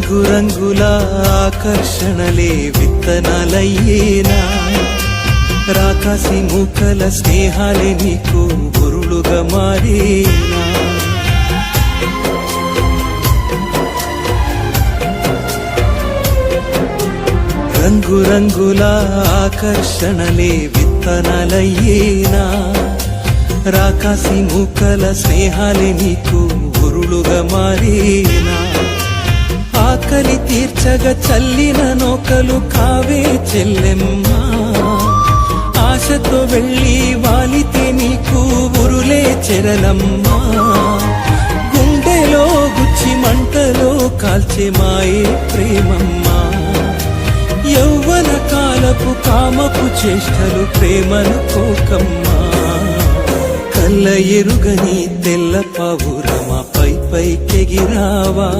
రంగుల ఆకర్షణలే విత్తనాలయ్యేనా రాకాసి మూకల స్నేహాలే నీకు గురులుగా మారేనా రంగుల ఆకర్షణలే విత్తనాలయ్యేనా రాకాసి మూకల స్నేహాలే నీకు గురులుగా మారేనా ఆకలి తీర్చగా చల్లిన నోకలు కావే చెల్లెమ్మా ఆశతో వెళ్ళి వాలితే నీకు ఉరులే చెరలమ్మా గుండెలో గుచ్చి మంటలో కాల్చే మాయే ప్రేమమ్మా యౌవన కాలపు కామపు చేష్టలు ప్రేమను కోకమ్మా కళ్ళ ఎరుగని తెల్ల పావురమా పైకెగిరావా